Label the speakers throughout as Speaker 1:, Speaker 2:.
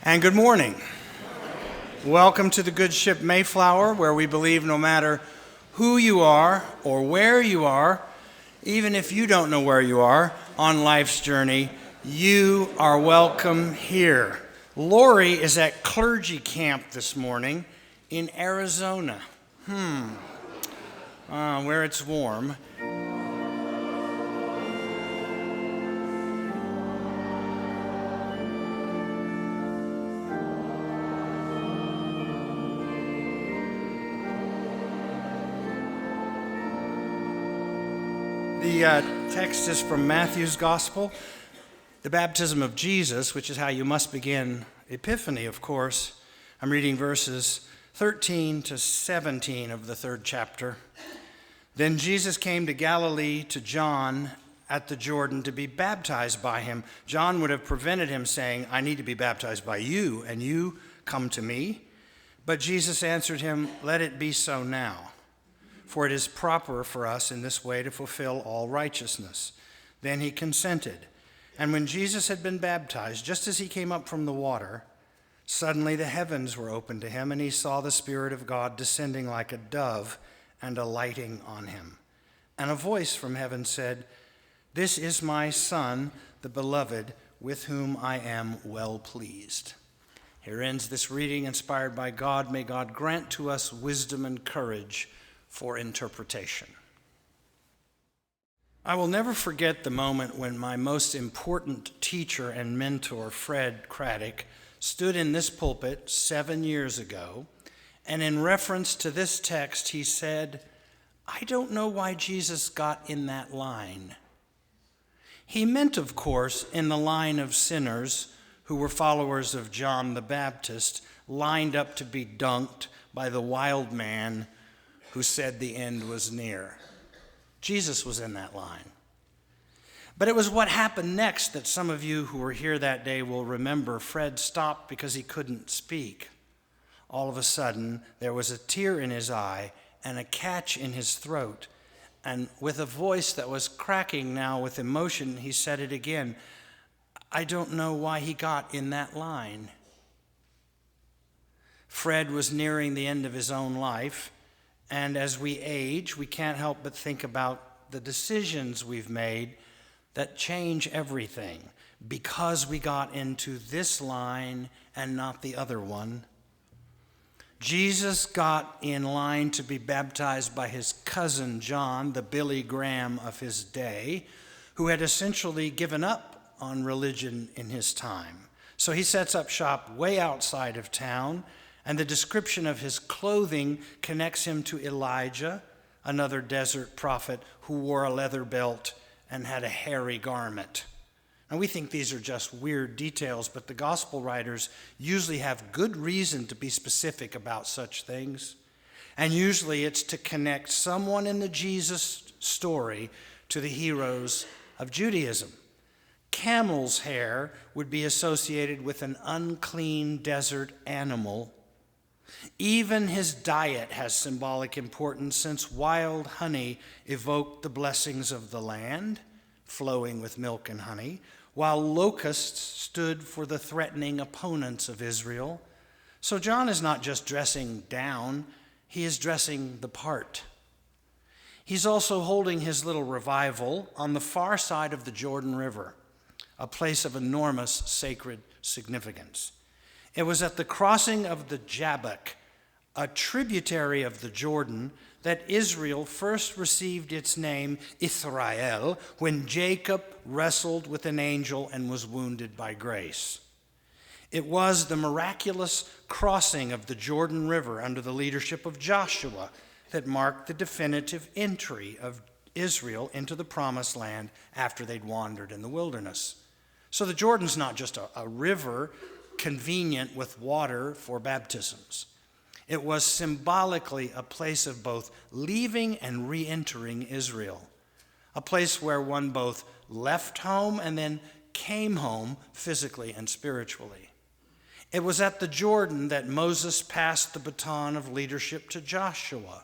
Speaker 1: And good morning. Welcome to the good ship Mayflower, where we believe no matter who you are or where you are, even if you don't know where you are on life's journey, you are welcome here. Lori is at clergy camp this morning in Arizona, where it's warm. The text is from Matthew's Gospel, the baptism of Jesus, which is how you must begin Epiphany, of course. I'm reading verses 13 to 17 of the third chapter. Then Jesus came to Galilee to John at the Jordan to be baptized by him. John would have prevented him, saying, "I need to be baptized by you, and you come to me?" But Jesus answered him, "Let it be so now. For it is proper for us in this way to fulfill all righteousness." Then he consented. And when Jesus had been baptized, just as he came up from the water, suddenly the heavens were opened to him, and he saw the Spirit of God descending like a dove and alighting on him. And a voice from heaven said, "This is my Son, the beloved, with whom I am well pleased." Here ends this reading inspired by God. May God grant to us wisdom and courage for interpretation. I will never forget the moment when my most important teacher and mentor, Fred Craddock, stood in this pulpit 7 years ago, and in reference to this text, he said, "I don't know why Jesus got in that line." He meant, of course, in the line of sinners who were followers of John the Baptist, lined up to be dunked by the wild man who said the end was near. Jesus was in that line. But it was what happened next that some of you who were here that day will remember. Fred stopped because he couldn't speak. All of a sudden, there was a tear in his eye and a catch in his throat. And with a voice that was cracking now with emotion, he said it again. "I don't know why he got in that line." Fred was nearing the end of his own life. And as we age, we can't help but think about the decisions we've made that change everything because we got into this line and not the other one. Jesus got in line to be baptized by his cousin John, the Billy Graham of his day, who had essentially given up on religion in his time. So he sets up shop way outside of town, and the description of his clothing connects him to Elijah, another desert prophet who wore a leather belt and had a hairy garment. And we think these are just weird details, but the gospel writers usually have good reason to be specific about such things. And usually it's to connect someone in the Jesus story to the heroes of Judaism. Camel's hair would be associated with an unclean desert animal. Even his diet has symbolic importance, since wild honey evoked the blessings of the land, flowing with milk and honey, while locusts stood for the threatening opponents of Israel. So John is not just dressing down, he is dressing the part. He's also holding his little revival on the far side of the Jordan River, a place of enormous sacred significance. It was at the crossing of the Jabbok, a tributary of the Jordan, that Israel first received its name Israel when Jacob wrestled with an angel and was wounded by grace. It was the miraculous crossing of the Jordan River under the leadership of Joshua that marked the definitive entry of Israel into the promised land after they'd wandered in the wilderness. So the Jordan's not just a river convenient with water for baptisms. It was symbolically a place of both leaving and re-entering Israel, a place where one both left home and then came home physically and spiritually. It was at the Jordan that Moses passed the baton of leadership to Joshua.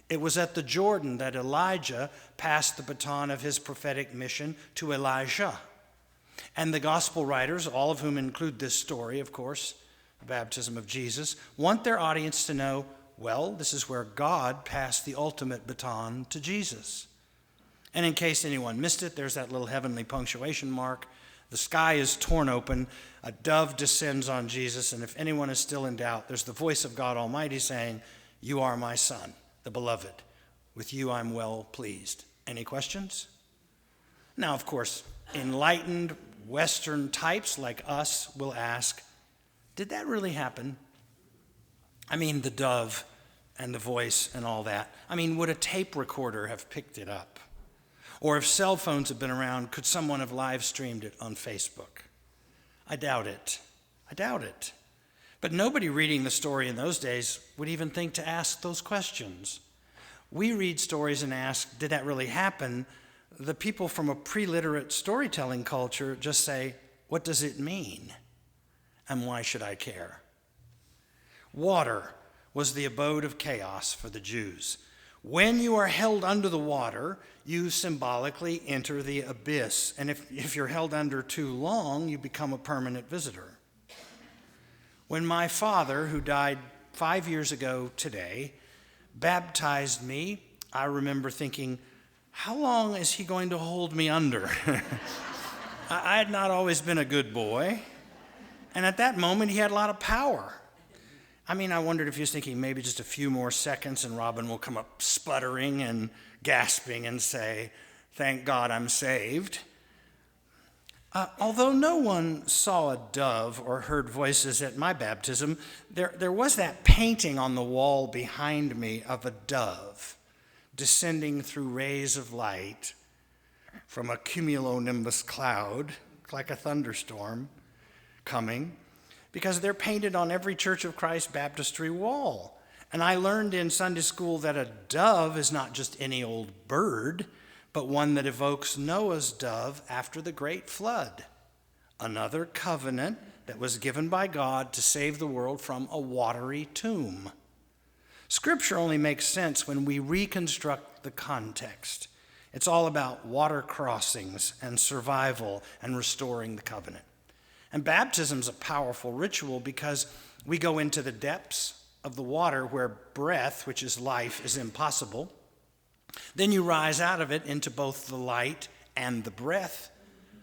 Speaker 1: It was at the Jordan that Elijah passed the baton of his prophetic mission to Elijah. And the gospel writers, all of whom include this story, of course, the baptism of Jesus, want their audience to know, well, this is where God passed the ultimate baton to Jesus. And in case anyone missed it, there's that little heavenly punctuation mark. The sky is torn open, a dove descends on Jesus, and if anyone is still in doubt, there's the voice of God Almighty saying, "You are my son, the beloved. With you I'm well pleased." Any questions? Now, of course, enlightened Western types like us will ask, did that really happen? I mean, the dove and the voice and all that. I mean, would a tape recorder have picked it up? Or if cell phones had been around, could someone have live streamed it on Facebook? I doubt it. I doubt it. But nobody reading the story in those days would even think to ask those questions. We read stories and ask, did that really happen? The people from a pre-literate storytelling culture just say, what does it mean? And why should I care? Water was the abode of chaos for the Jews. When you are held under the water, you symbolically enter the abyss. And if you're held under too long, you become a permanent visitor. When my father, who died 5 years ago today, baptized me, I remember thinking, how long is he going to hold me under? I had not always been a good boy. And at that moment, he had a lot of power. I mean, I wondered if he was thinking maybe just a few more seconds and Robin will come up sputtering and gasping and say, "Thank God I'm saved." Although no one saw a dove or heard voices at my baptism, there was that painting on the wall behind me of a dove descending through rays of light from a cumulonimbus cloud, like a thunderstorm coming, because they're painted on every Church of Christ baptistry wall. And I learned in Sunday school that a dove is not just any old bird, but one that evokes Noah's dove after the great flood, another covenant that was given by God to save the world from a watery tomb. Scripture only makes sense when we reconstruct the context. It's all about water crossings and survival and restoring the covenant. And baptism is a powerful ritual because we go into the depths of the water where breath, which is life, is impossible. Then you rise out of it into both the light and the breath,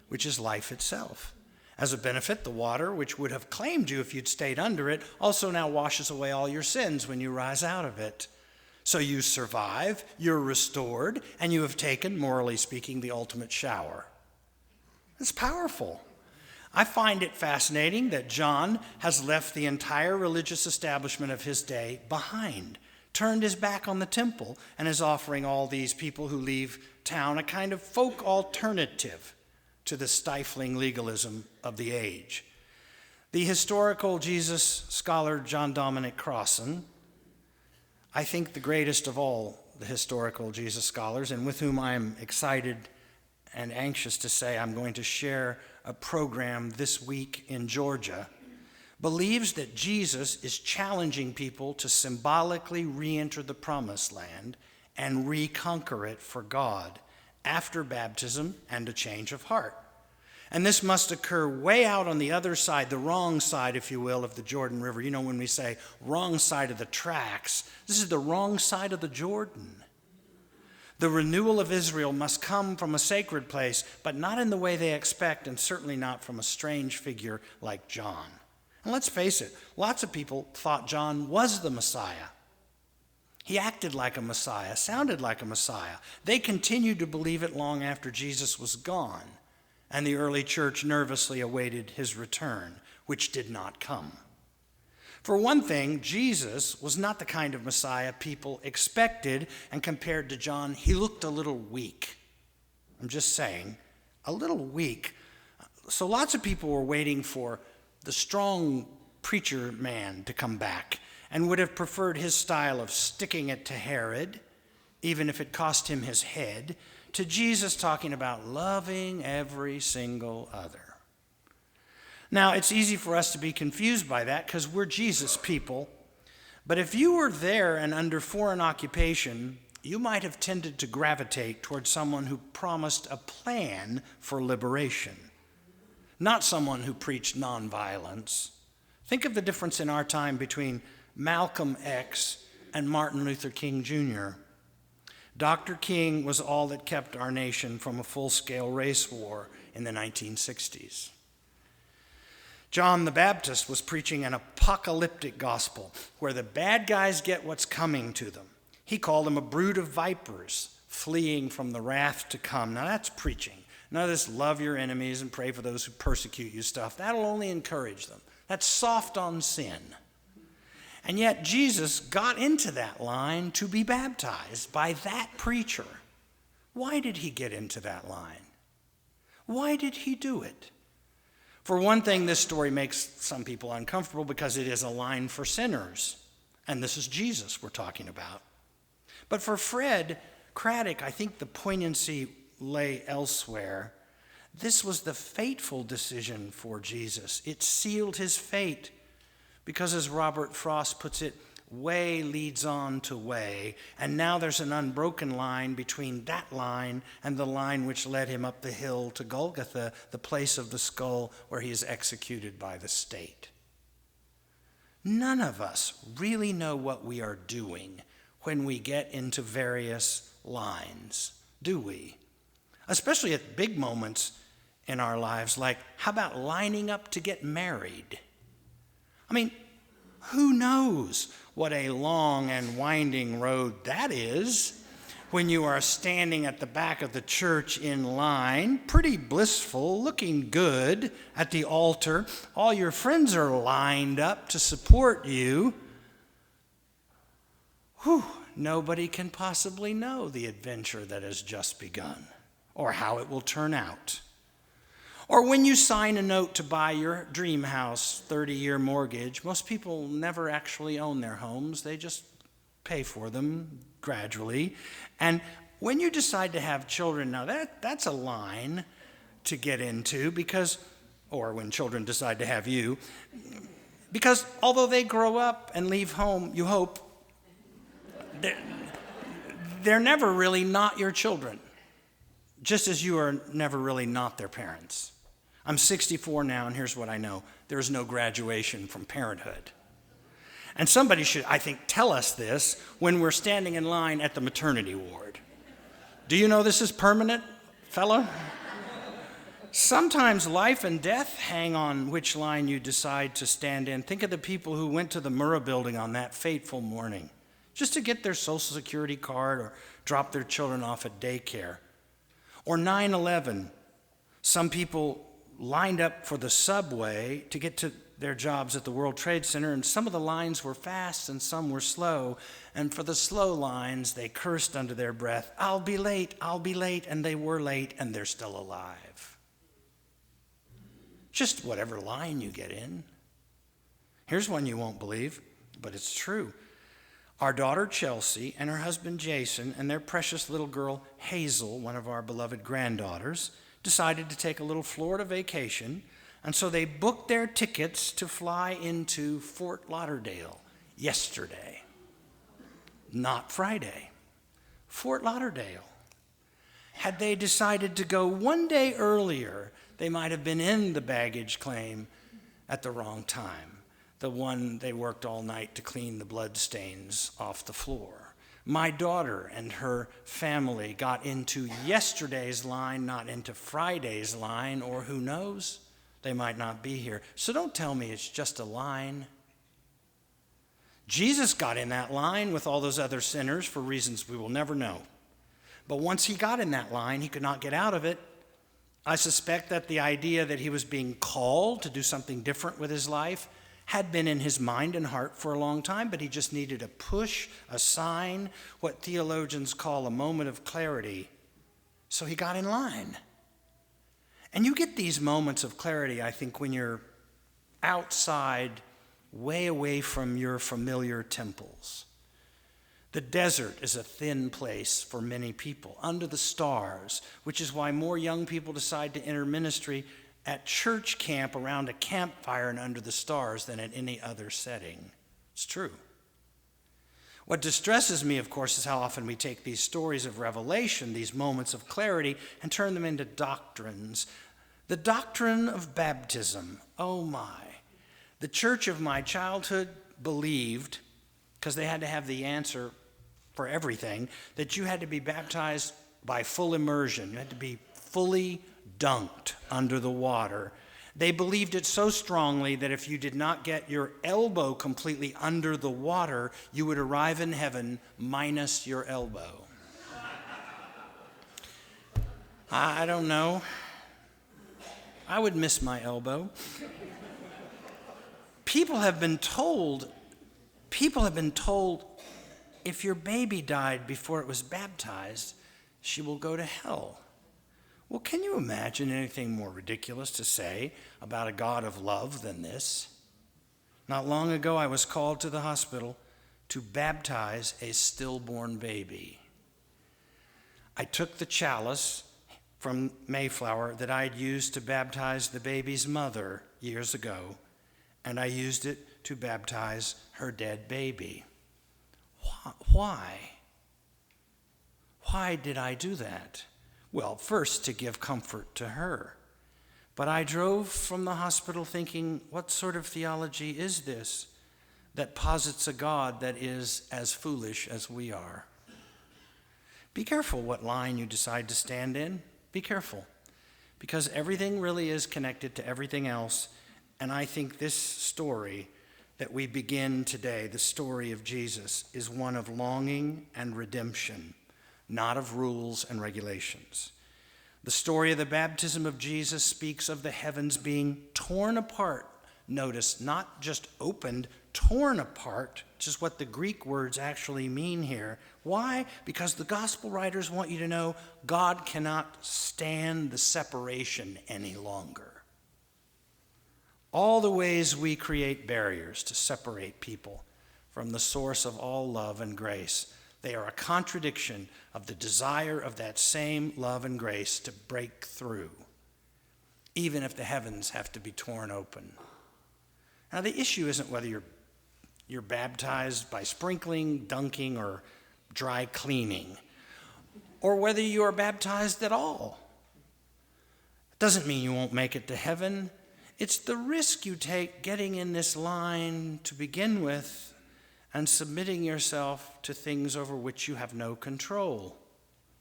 Speaker 1: which is life itself. As a benefit, the water, which would have claimed you if you'd stayed under it, also now washes away all your sins when you rise out of it. So you survive, you're restored, and you have taken, morally speaking, the ultimate shower. It's powerful. I find it fascinating that John has left the entire religious establishment of his day behind, turned his back on the temple, and is offering all these people who leave town a kind of folk alternative to the stifling legalism of the age. The historical Jesus scholar John Dominic Crossan, I think the greatest of all the historical Jesus scholars, and with whom I am excited and anxious to say I'm going to share a program this week in Georgia, believes that Jesus is challenging people to symbolically re-enter the promised land and reconquer it for God after baptism and a change of heart. And this must occur way out on the other side, the wrong side, if you will, of the Jordan River. You know, when we say wrong side of the tracks, this is the wrong side of the Jordan. The renewal of Israel must come from a sacred place, but not in the way they expect, and certainly not from a strange figure like John. And let's face it, lots of people thought John was the Messiah. He acted like a Messiah, sounded like a Messiah. They continued to believe it long after Jesus was gone, and the early church nervously awaited his return, which did not come. For one thing, Jesus was not the kind of Messiah people expected, and compared to John, he looked a little weak. I'm just saying, a little weak. So lots of people were waiting for the strong preacher man to come back and would have preferred his style of sticking it to Herod, even if it cost him his head, to Jesus talking about loving every single other. Now, it's easy for us to be confused by that because we're Jesus people. But if you were there and under foreign occupation, you might have tended to gravitate towards someone who promised a plan for liberation. not someone who preached nonviolence. Think of the difference in our time between Malcolm X and Martin Luther King Jr. Dr. King was all that kept our nation from a full-scale race war in the 1960s. John the Baptist was preaching an apocalyptic gospel where the bad guys get what's coming to them. He called them a brood of vipers, fleeing from the wrath to come. Now that's preaching. None of this love your enemies and pray for those who persecute you stuff. That'll only encourage them. That's soft on sin. And yet Jesus got into that line to be baptized by that preacher. Why did he get into that line? Why did he do it? For one thing, this story makes some people uncomfortable because it is a line for sinners. And this is Jesus we're talking about. But for Fred Craddock, I think the poignancy lay elsewhere. This was the fateful decision for Jesus. It sealed his fate because, as Robert Frost puts it, way leads on to way, and now there's an unbroken line between that line and the line which led him up the hill to Golgotha, the place of the skull where he is executed by the state. None of us really know what we are doing when we get into various lines, do we? Especially at big moments in our lives, like how about lining up to get married? I mean, who knows what a long and winding road that is when you are standing at the back of the church in line, pretty blissful, looking good at the altar. All your friends are lined up to support you. Whew, nobody can possibly know the adventure that has just begun or how it will turn out. Or when you sign a note to buy your dream house, 30-year mortgage, most people never actually own their homes. They just pay for them gradually. And when you decide to have children, now that's a line to get into because, or when children decide to have you, because although they grow up and leave home, you hope, they're never really not your children, just as you are never really not their parents. I'm 64 now, and here's what I know. There's no graduation from parenthood. And somebody should, I think, tell us this when we're standing in line at the maternity ward. Do you know this is permanent, fellow? Sometimes life and death hang on which line you decide to stand in. Think of the people who went to the Murrah building on that fateful morning just to get their Social Security card or drop their children off at daycare. Or 9/11, some people lined up for the subway to get to their jobs at the World Trade Center, and some of the lines were fast and some were slow. And for the slow lines, they cursed under their breath, I'll be late, and they were late, and they're still alive. Just whatever line you get in. Here's one you won't believe, but it's true. Our daughter Chelsea and her husband Jason and their precious little girl Hazel, one of our beloved granddaughters, decided to take a little Florida vacation, and so they booked their tickets to fly into Fort Lauderdale yesterday. Not Friday. Fort Lauderdale. Had they decided to go one day earlier, they might have been in the baggage claim at the wrong time, the one they worked all night to clean the blood stains off the floor. My daughter and her family got into yesterday's line, not into Friday's line, or who knows, they might not be here. So don't tell me it's just a line. Jesus got in that line with all those other sinners for reasons we will never know. But once he got in that line, he could not get out of it. I suspect that the idea that he was being called to do something different with his life had been in his mind and heart for a long time, but he just needed a push, a sign, what theologians call a moment of clarity. So he got in line. And you get these moments of clarity, I think, when you're outside, way away from your familiar temples. The desert is a thin place for many people, under the stars, which is why more young people decide to enter ministry at church camp around a campfire and under the stars than at any other setting. It's true. What distresses me, of course, is how often we take these stories of revelation, these moments of clarity, and turn them into doctrines The doctrine of baptism, oh my. The church of my childhood believed, because they had to have the answer for everything, that you had to be baptized by full immersion. You had to be fully dunked under the water. They believed it so strongly that if you did not get your elbow completely under the water, you would arrive in heaven minus your elbow. I don't know. I would miss my elbow. People have been told if your baby died before it was baptized, she will go to hell. Well, can you imagine anything more ridiculous to say about a God of love than this? Not long ago, I was called to the hospital to baptize a stillborn baby. I took the chalice from Mayflower that I'd used to baptize the baby's mother years ago, and I used it to baptize her dead baby. Why? Why did I do that? Well, first, to give comfort to her. But I drove from the hospital thinking, what sort of theology is this that posits a God that is as foolish as we are? Be careful what line you decide to stand in. Be careful, because everything really is connected to everything else. And I think this story that we begin today, the story of Jesus, is one of longing and redemption, not of rules and regulations. The story of the baptism of Jesus speaks of the heavens being torn apart. Notice, not just opened, torn apart, which is what the Greek words actually mean here. Why? Because the gospel writers want you to know God cannot stand the separation any longer. All the ways we create barriers to separate people from the source of all love and grace, they are a contradiction of the desire of that same love and grace to break through, even if the heavens have to be torn open. Now, the issue isn't whether you're baptized by sprinkling, dunking, or dry cleaning, or whether you are baptized at all. It doesn't mean you won't make it to heaven. It's the risk you take getting in this line to begin with and submitting yourself to things over which you have no control.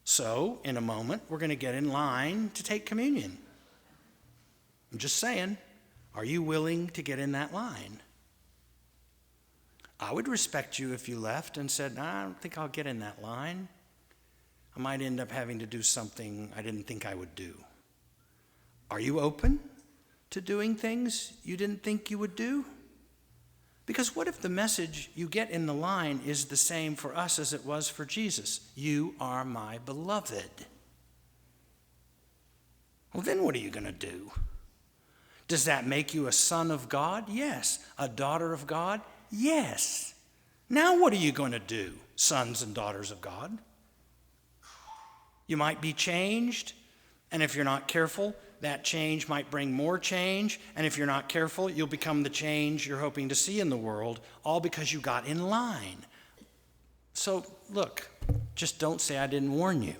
Speaker 1: So, in a moment, we're going to get in line to take communion. I'm just saying, are you willing to get in that line? I would respect you if you left and said, I don't think I'll get in that line. I might end up having to do something I didn't think I would do. Are you open to doing things you didn't think you would do? Because what if the message you get in the line is the same for us as it was for Jesus? You are my beloved. Well, then what are you going to do? Does that make you a son of God? Yes. A daughter of God? Yes. Now what are you going to do, sons and daughters of God? You might be changed, and if you're not careful, that change might bring more change, and if you're not careful, you'll become the change you're hoping to see in the world, all because you got in line. So, look, just don't say I didn't warn you.